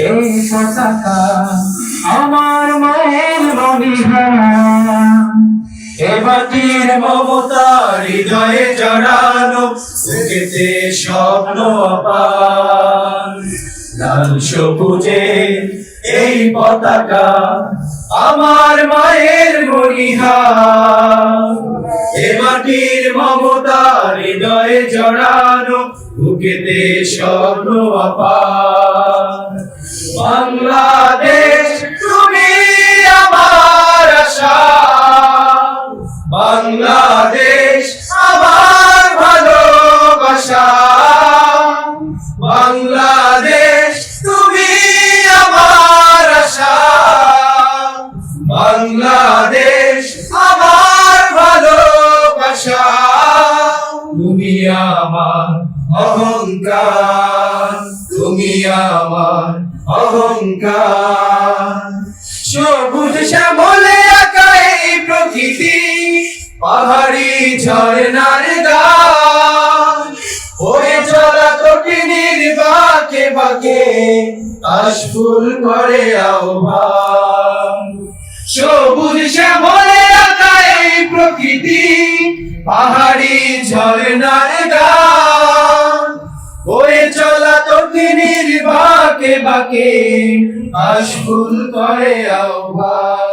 এই পতাকা আমার মায়ের মনিহা, এ মাটির মমতা হৃদয়ে জড়ানো, বুকেতে স্বপ্ন আপার। লাল সবুজে এই পতাকা আমার মায়ের মনিহা, এ মাটির মমতা হৃদয়ে জড়ানো, বুকেতে স্বপ্ন আপার। বাংলাদেশ তুমি আমার আশা, বাংলাদেশ আমার ভালোবাসা, বাংলাদেশ তুমি আমার আশা, বাংলাদেশ আমার ভালোবাসা। তুমি আমার অহংকার, তুমি আমার অহংকার। সবুজ শ্যামলে আঁকা এই প্রকৃতি, পাহাড়ি ঝরনার গান, বয়ে চলা কঠিনের বাঁকে বাঁকে কাশফুল করে আহ্বান। সবুজ শ্যামলে আঁকা এই প্রকৃতি, পাহাড়ি ঝরনার গান, বয়ে চলা কঠিনের বাঁকে বাঁকে কাশফুল করে আহ্বান।